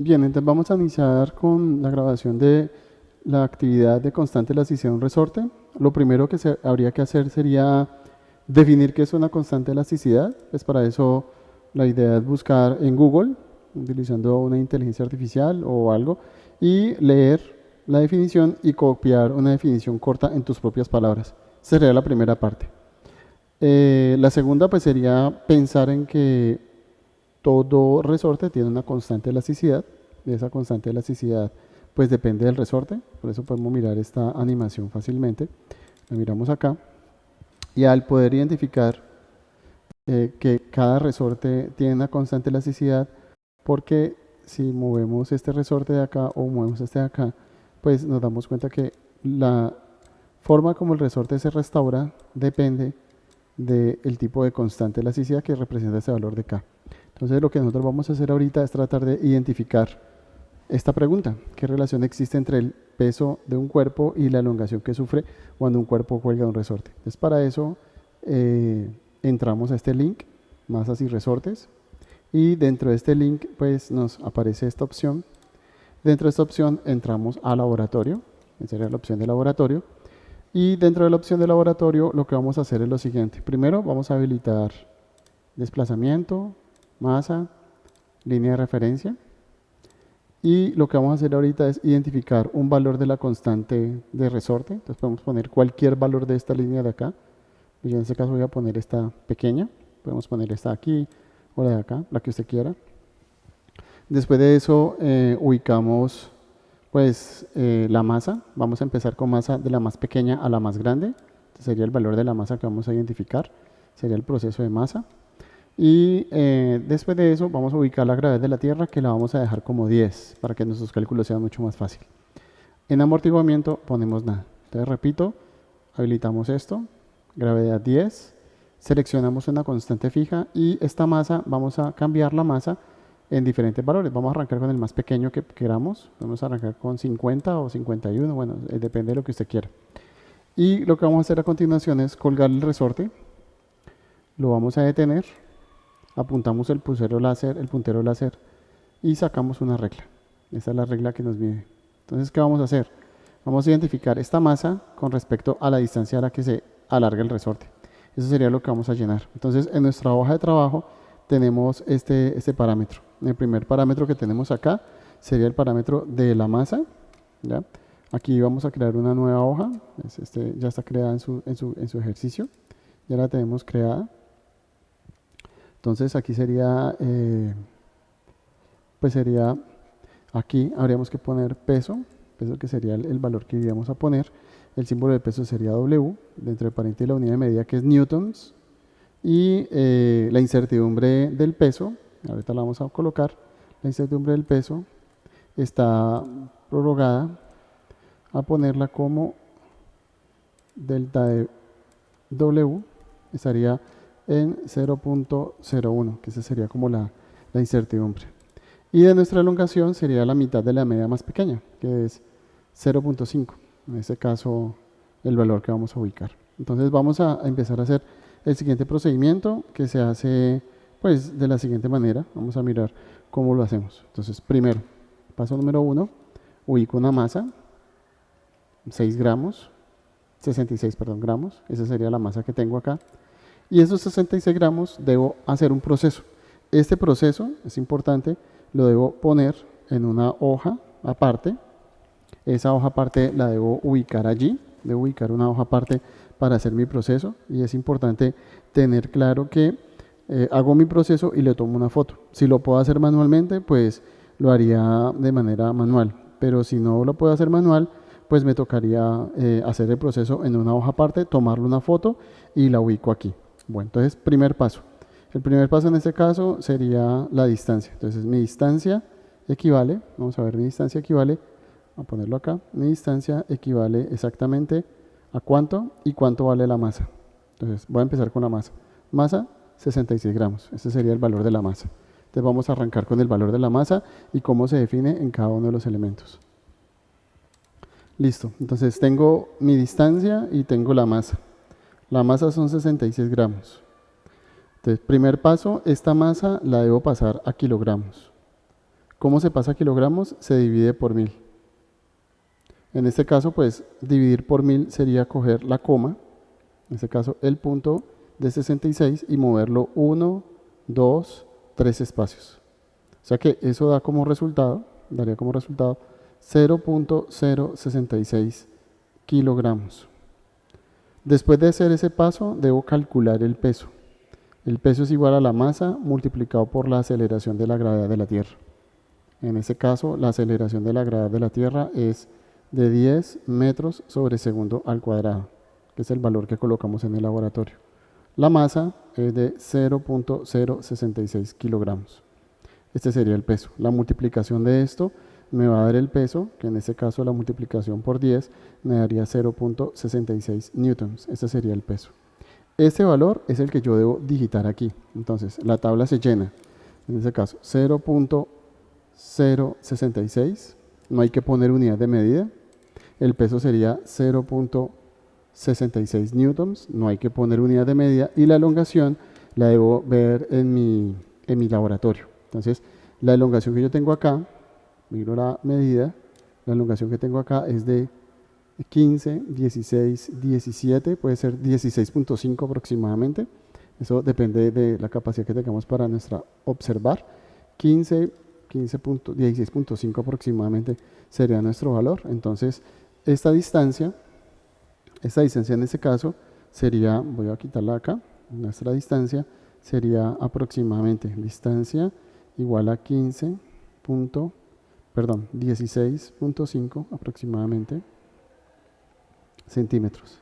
Bien, entonces vamos a iniciar con la grabación de la actividad de constante elasticidad de un resorte. Lo primero que habría que hacer sería definir qué es una constante elasticidad. Pues para eso la idea es buscar en Google, utilizando una inteligencia artificial o algo, y leer la definición y copiar una definición corta en tus propias palabras. Esa sería la primera parte. La segunda pues sería pensar en que todo resorte tiene una constante elasticidad. Y esa constante elasticidad pues depende del resorte. Por eso podemos mirar esta animación fácilmente. La miramos acá. Y al poder identificar que cada resorte tiene una constante elasticidad, porque si movemos este resorte de acá o movemos este de acá, pues nos damos cuenta que la forma como el resorte se restaura depende del tipo de constante elasticidad que representa ese valor de K. Entonces lo que nosotros vamos a hacer ahorita es tratar de identificar esta pregunta: ¿qué relación existe entre el peso de un cuerpo y la elongación que sufre cuando un cuerpo cuelga de un resorte? Entonces para eso entramos a este link, masas y resortes, y dentro de este link pues nos aparece esta opción. Dentro de esta opción entramos a laboratorio, esa sería la opción de laboratorio, y dentro de la opción de laboratorio lo que vamos a hacer es lo siguiente. Primero vamos a habilitar desplazamiento, masa, línea de referencia. Y lo que vamos a hacer ahorita es identificar un valor de la constante de resorte. Entonces podemos poner cualquier valor de esta línea de acá. Yo en este caso voy a poner esta pequeña. Podemos poner esta aquí o la de acá, la que usted quiera. Después de eso ubicamos pues la masa. Vamos a empezar con masa de la más pequeña a la más grande. Este sería el valor de la masa que vamos a identificar. Sería el proceso de masa. Y después de eso vamos a ubicar la gravedad de la Tierra, que la vamos a dejar como 10 para que nuestros cálculos sean mucho más fáciles. En amortiguamiento ponemos nada. Entonces repito, habilitamos esto, gravedad 10, seleccionamos una constante fija y esta masa vamos a cambiar la masa en diferentes valores. Vamos a arrancar con el más pequeño que queramos. Vamos a arrancar con 50 o 51, bueno, depende de lo que usted quiera. Y lo que vamos a hacer a continuación es colgar el resorte, lo vamos a detener, apuntamos el puntero láser y sacamos una regla. Esta es la regla que nos mide. Entonces, ¿qué vamos a hacer? Vamos a identificar esta masa con respecto a la distancia a la que se alarga el resorte. Eso sería lo que vamos a llenar. Entonces, en nuestra hoja de trabajo tenemos este parámetro. El primer parámetro que tenemos acá sería el parámetro de la masa, ¿ya? Aquí vamos a crear una nueva hoja. Ya está creada en su ejercicio. Ya la tenemos creada. Entonces aquí sería, pues sería, aquí habríamos que poner peso que sería el valor que iríamos a poner. El símbolo de peso sería W, dentro de paréntesis la unidad de medida que es newtons, y la incertidumbre del peso, ahorita la vamos a colocar, la incertidumbre del peso está prorrogada a ponerla como delta de W, estaría en 0.01, que esa sería como la incertidumbre. Y de nuestra elongación sería la mitad de la media más pequeña, que es 0.5. En este caso, el valor que vamos a ubicar. Entonces vamos a empezar a hacer el siguiente procedimiento, que se hace pues de la siguiente manera. Vamos a mirar cómo lo hacemos. Entonces, primero, paso número 1, ubico una masa, 6 gramos, 66, perdón, gramos. Esa sería la masa que tengo acá. Y esos 66 gramos debo hacer un proceso. Este proceso, es importante, lo debo poner en una hoja aparte. Esa hoja aparte la debo ubicar allí. Debo ubicar una hoja aparte para hacer mi proceso. Y es importante tener claro que hago mi proceso y le tomo una foto. Si lo puedo hacer manualmente, pues lo haría de manera manual. Pero si no lo puedo hacer manual, pues me tocaría hacer el proceso en una hoja aparte, tomarle una foto y la ubico aquí. Bueno, entonces, primer paso. El primer paso en este caso sería la distancia. Entonces, mi distancia equivale, vamos a ver, mi distancia equivale, a ponerlo acá, mi distancia equivale exactamente a cuánto y cuánto vale la masa. Entonces, voy a empezar con la masa. Masa, 66 gramos. Ese sería el valor de la masa. Entonces, vamos a arrancar con el valor de la masa y cómo se define en cada uno de los elementos. Listo, entonces tengo mi distancia y tengo la masa. La masa son 66 gramos. Entonces, primer paso, esta masa la debo pasar a kilogramos. ¿Cómo se pasa a kilogramos? Se divide por 1000. En este caso, pues dividir por 1000 sería coger la coma, en este caso el punto de 66 y moverlo 1, 2, 3 espacios. O sea que eso da como resultado, daría como resultado 0.066 kilogramos. Después de hacer ese paso, debo calcular el peso. El peso es igual a la masa multiplicado por la aceleración de la gravedad de la Tierra. En este caso, la aceleración de la gravedad de la Tierra es de 10 metros sobre segundo al cuadrado, que es el valor que colocamos en el laboratorio. La masa es de 0.066 kilogramos. Este sería el peso. La multiplicación de esto me va a dar el peso, que en este caso la multiplicación por 10 me daría 0.66 newtons. Este sería el peso. Este valor es el que yo debo digitar aquí. Entonces, la tabla se llena. En este caso, 0.066. No hay que poner unidad de medida. El peso sería 0.66 newtons. No hay que poner unidad de medida. Y la elongación la debo ver en mi laboratorio. Entonces, la elongación que yo tengo acá, miro la medida, la elongación que tengo acá es de 15, 16, 17, puede ser 16.5 aproximadamente. Eso depende de la capacidad que tengamos para nuestra observar. 16.5 aproximadamente sería nuestro valor. Entonces, esta distancia en este caso sería, voy a quitarla acá, nuestra distancia sería aproximadamente distancia igual a 16.5 aproximadamente centímetros.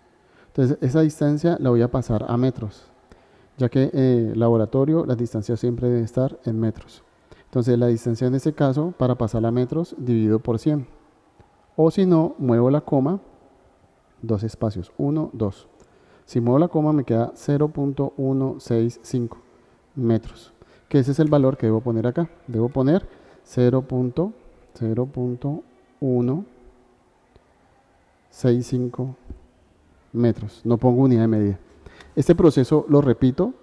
Entonces esa distancia la voy a pasar a metros, ya que laboratorio la distancia siempre debe estar en metros. Entonces la distancia en este caso, para pasar a metros, divido por 100. O si no, muevo la coma, dos espacios, 1, 2. Si muevo la coma me queda 0.165 metros, que ese es el valor que debo poner acá. Debo poner 0.165 metros. No pongo unidad de medida. Este proceso lo repito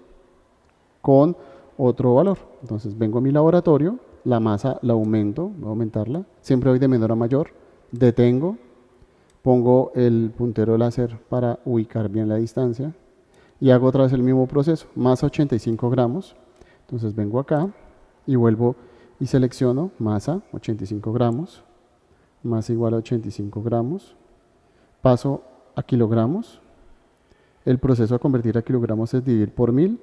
con otro valor. Entonces vengo a mi laboratorio, la masa la aumento, voy a aumentarla. Siempre voy de menor a mayor. Detengo, pongo el puntero láser para ubicar bien la distancia y hago otra vez el mismo proceso. Masa 85 gramos. Entonces vengo acá y vuelvo y selecciono masa 85 gramos, masa igual a 85 gramos, paso a kilogramos. El proceso a convertir a kilogramos es dividir por 1000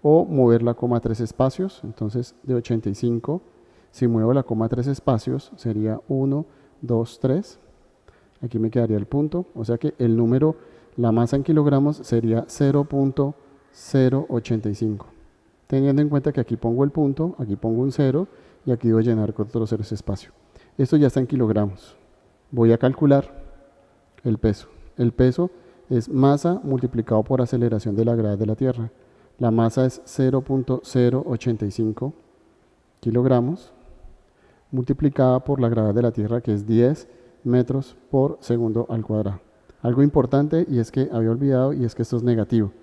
o mover la coma 3 espacios. Entonces de 85, si muevo la coma 3 espacios, sería 1, 2, 3. Aquí me quedaría el punto, o sea que el número, la masa en kilogramos sería 0.085. Teniendo en cuenta que aquí pongo el punto, aquí pongo un 0 y aquí debo llenar con otro 0 ese espacio. Esto ya está en kilogramos. Voy a calcular el peso. El peso es masa multiplicado por aceleración de la gravedad de la Tierra. La masa es 0.085 kilogramos multiplicada por la gravedad de la Tierra, que es 10 metros por segundo al cuadrado. Algo importante y es que había olvidado, y es que esto es negativo.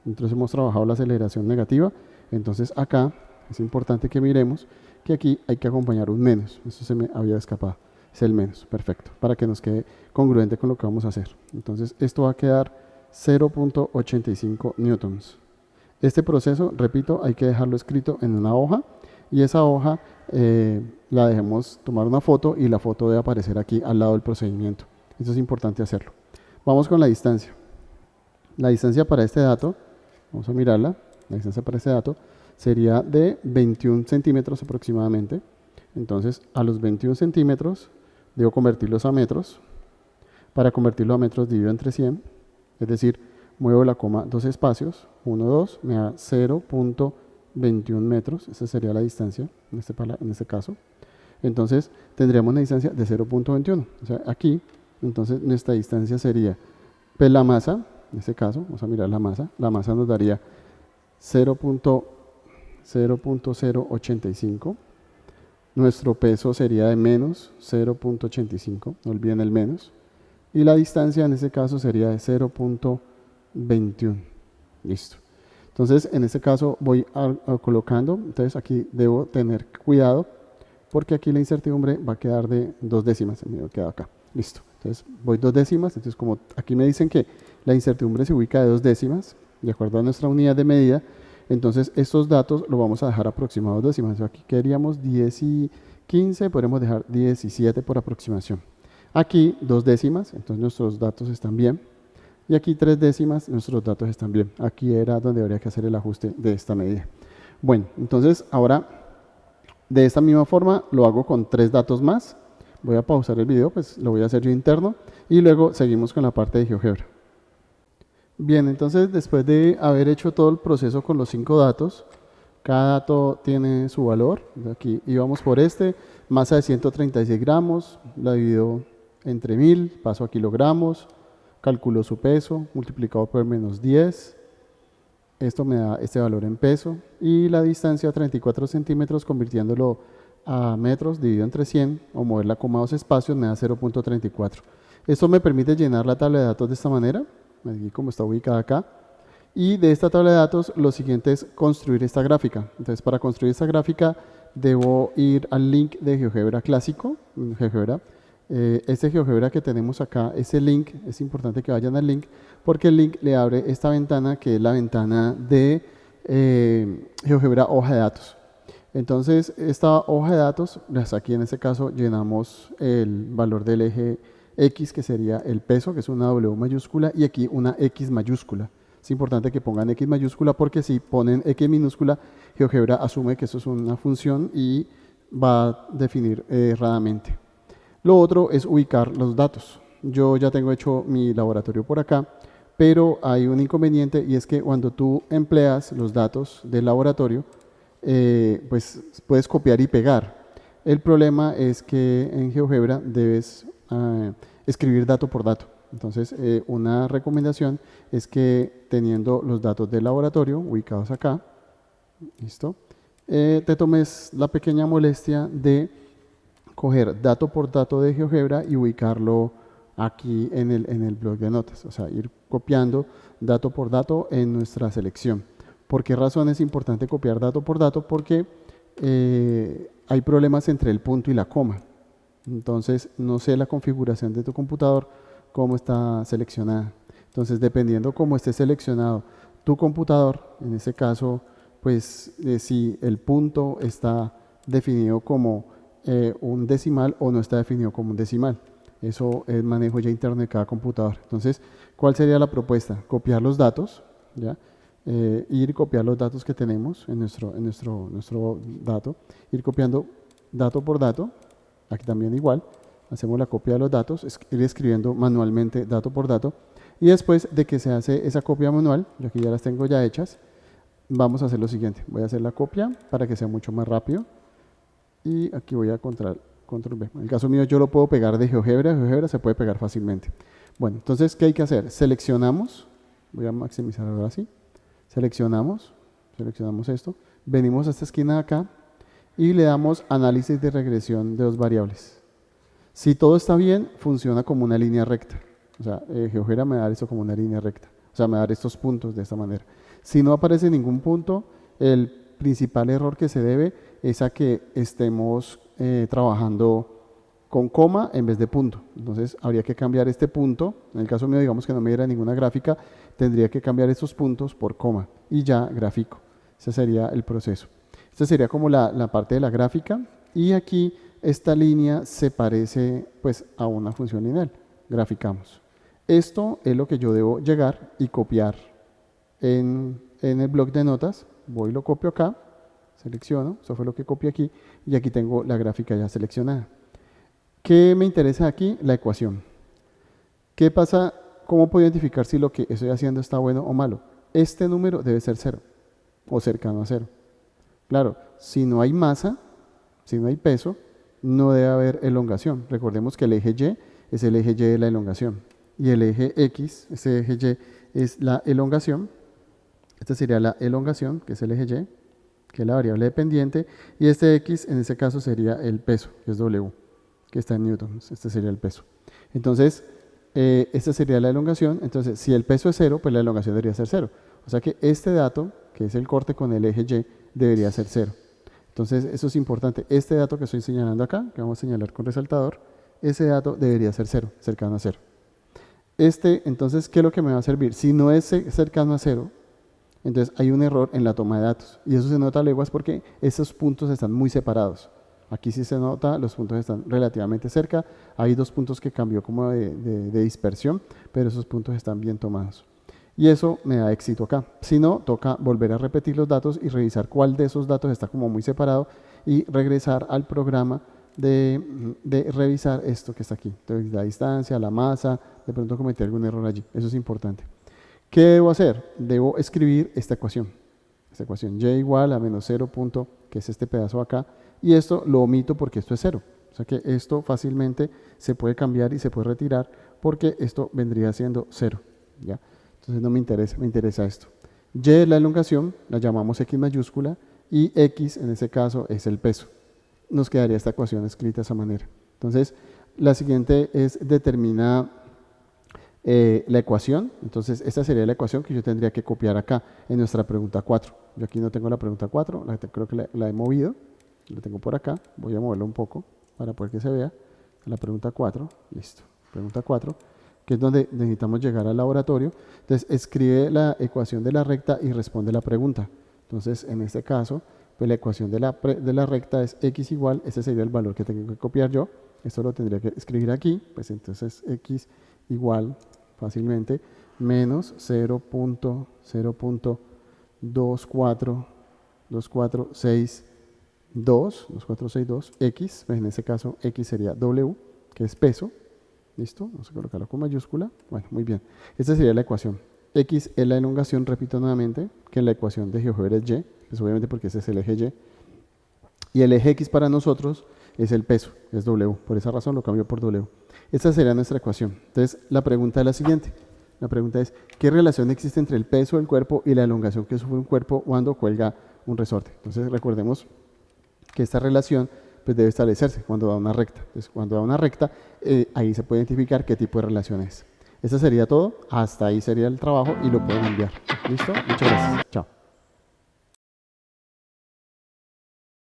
Entonces hemos trabajado la aceleración negativa. Entonces acá es importante que miremos que aquí hay que acompañar un menos. Esto se me había escapado. Es el menos, perfecto, para que nos quede congruente con lo que vamos a hacer. Entonces esto va a quedar 0.85 newtons. Este proceso, repito, hay que dejarlo escrito en una hoja y esa hoja la dejemos tomar una foto y la foto debe aparecer aquí al lado del procedimiento. Eso es importante hacerlo. Vamos con la distancia. La distancia para este dato, vamos a mirarla. La distancia para este dato sería de 21 centímetros aproximadamente. Entonces, a los 21 centímetros debo convertirlos a metros. Para convertirlo a metros divido entre 100, es decir, muevo la coma dos espacios, 1, 2, me da 0.21 metros. Esa sería la distancia en este caso. Entonces, tendríamos una distancia de 0.21. O sea, aquí, entonces, nuestra distancia sería, pues la masa, en este caso, vamos a mirar la masa nos daría 0.085. Nuestro peso sería de menos 0.85, no olviden el menos. Y la distancia en este caso sería de 0.21. Listo. Entonces, en este caso voy colocando, entonces aquí debo tener cuidado porque aquí la incertidumbre va a quedar de 2 décimas, me queda acá, listo. Entonces voy 2 décimas, entonces como aquí me dicen que la incertidumbre se ubica de 2 décimas, de acuerdo a nuestra unidad de medida, entonces estos datos los vamos a dejar aproximados décimas. Entonces, aquí queríamos 10 y 15, podemos dejar 17 por aproximación. Aquí 2 décimas, entonces nuestros datos están bien. Y aquí 3 décimas, nuestros datos están bien. Aquí era donde habría que hacer el ajuste de esta medida. Bueno, entonces ahora de esta misma forma lo hago con 3 datos más. Voy a pausar el video, pues lo voy a hacer yo interno y luego seguimos con la parte de GeoGebra. Bien, entonces después de haber hecho todo el proceso con los 5 datos, cada dato tiene su valor. Aquí íbamos por masa de 136 gramos, la divido entre 1000, paso a kilogramos, calculo su peso, multiplicado por menos 10, esto me da este valor en peso, y la distancia 34 centímetros, convirtiéndolo a metros, dividido entre 100, o mover la coma a 2 espacios, me da 0.34. Esto me permite llenar la tabla de datos de esta manera, aquí como está ubicada acá, y de esta tabla de datos lo siguiente es construir esta gráfica. Entonces para construir esta gráfica debo ir al link de GeoGebra clásico, GeoGebra. Este GeoGebra que tenemos acá, ese link, es importante que vayan al link, porque el link le abre esta ventana que es la ventana de GeoGebra hoja de datos. Entonces esta hoja de datos, aquí en este caso llenamos el valor del eje X, que sería el peso, que es una W mayúscula, y aquí una X mayúscula. Es importante que pongan X mayúscula porque si ponen X minúscula, GeoGebra asume que eso es una función y va a definir erradamente. Lo otro es ubicar los datos. Yo ya tengo hecho mi laboratorio por acá, pero hay un inconveniente y es que cuando tú empleas los datos del laboratorio, pues puedes copiar y pegar. El problema es que en GeoGebra debes escribir dato por dato. Entonces, una recomendación es que teniendo los datos del laboratorio ubicados acá, listo, te tomes la pequeña molestia de coger dato por dato de GeoGebra y ubicarlo aquí en el bloc de notas, o sea, ir copiando dato por dato en nuestra selección. ¿Por qué razón es importante copiar dato por dato? Porque hay problemas entre el punto y la coma. Entonces, no sé la configuración de tu computador, cómo está seleccionada. Entonces, dependiendo cómo esté seleccionado tu computador, en este caso, pues si el punto está definido como un decimal o no está definido como un decimal. Eso es manejo ya interno de cada computador. Entonces, ¿cuál sería la propuesta? Copiar los datos, ¿ya? Ir copiar los datos que tenemos en nuestro dato, ir copiando dato por dato, aquí también igual, hacemos la copia de los datos, ir escribiendo manualmente dato por dato, y después de que se hace esa copia manual, yo aquí ya las tengo ya hechas, vamos a hacer lo siguiente, voy a hacer la copia para que sea mucho más rápido, y aquí voy a control V. En el caso mío yo lo puedo pegar de GeoGebra se puede pegar fácilmente. Bueno, entonces, ¿qué hay que hacer? Seleccionamos, voy a maximizar ahora así, seleccionamos esto, venimos a esta esquina de acá y le damos análisis de regresión de 2 variables. Si todo está bien, funciona como una línea recta. O sea, GeoGebra me da esto como una línea recta. O sea, me da estos puntos de esta manera. Si no aparece ningún punto, el principal error que se debe es a que estemos trabajando con coma en vez de punto. Entonces, habría que cambiar este punto. En el caso mío, digamos que no me diera ninguna gráfica, tendría que cambiar estos puntos por coma y ya grafico. Ese sería el proceso. Esta sería como la parte de la gráfica, y aquí esta línea se parece pues a una función lineal. Graficamos. Esto es lo que yo debo llegar y copiar en el bloc de notas. Voy y lo copio acá, selecciono, eso fue lo que copié aquí, y aquí tengo la gráfica ya seleccionada. ¿Qué me interesa aquí? La ecuación. ¿Qué pasa? ¿Cómo puedo identificar si lo que estoy haciendo está bueno o malo? Este número debe ser 0 o cercano a 0. Claro, si no hay masa, si no hay peso, no debe haber elongación. Recordemos que el eje Y es el eje Y de la elongación. Y el eje X, ese eje Y es la elongación. Esta sería la elongación, que es el eje Y, que es la variable dependiente. Y este X, en este caso, sería el peso, que es W, que está en newtons. Este sería el peso. Entonces, esta sería la elongación. Entonces, si el peso es 0, pues la elongación debería ser 0. O sea que este dato, que es el corte con el eje Y, debería ser 0. Entonces, eso es importante. Este dato que estoy señalando acá, que vamos a señalar con resaltador, ese dato debería ser 0, cercano a 0. Entonces, ¿qué es lo que me va a servir? Si no es cercano a 0, entonces hay un error en la toma de datos. Y eso se nota a leguas porque esos puntos están muy separados. Aquí sí se nota, los puntos están relativamente cerca. Hay 2 puntos que cambió como de dispersión, pero esos puntos están bien tomados. Y eso me da éxito acá. Si no, toca volver a repetir los datos y revisar cuál de esos datos está como muy separado y regresar al programa de revisar esto que está aquí. Entonces, la distancia, la masa, de pronto cometí algún error allí. Eso es importante. ¿Qué debo hacer? Debo escribir esta ecuación. Esta ecuación, y igual a menos 0 punto, que es este pedazo acá, y esto lo omito porque esto es 0. O sea que esto fácilmente se puede cambiar y se puede retirar porque esto vendría siendo 0. ¿Ya? Entonces no me interesa esto. Y es la elongación, la llamamos X mayúscula, y X en este caso es el peso. Nos quedaría esta ecuación escrita de esa manera. Entonces, la siguiente es determina la ecuación. Entonces, esta sería la ecuación que yo tendría que copiar acá en nuestra pregunta 4. Yo aquí no tengo la pregunta 4, creo que la he movido. La tengo por acá, voy a moverlo un poco para poder que se vea. La pregunta 4, listo. Pregunta 4, que es donde necesitamos llegar al laboratorio. Entonces, escribe la ecuación de la recta y responde la pregunta. Entonces, en este caso, pues la ecuación de la recta es x igual, ese sería el valor que tengo que copiar yo. Esto lo tendría que escribir aquí, pues entonces x igual fácilmente menos 0.0.2462 x, pues en este caso x sería w, que es peso. ¿Listo? Vamos a colocarlo con mayúscula. Bueno, muy bien. Esta sería la ecuación. X es la elongación, repito nuevamente, que en la ecuación de GeoGebra es Y, pues obviamente porque ese es el eje Y. Y el eje X para nosotros es el peso, es W. Por esa razón lo cambio por W. Esta sería nuestra ecuación. Entonces, la pregunta es la siguiente. La pregunta es, ¿qué relación existe entre el peso del cuerpo y la elongación que sufre un cuerpo cuando cuelga un resorte? Entonces, recordemos que esta relación pues debe establecerse cuando da una recta. Entonces, cuando da una recta, ahí se puede identificar qué tipo de relación es. Eso sería todo. Hasta ahí sería el trabajo y lo pueden enviar. ¿Listo? Muchas gracias. Chao.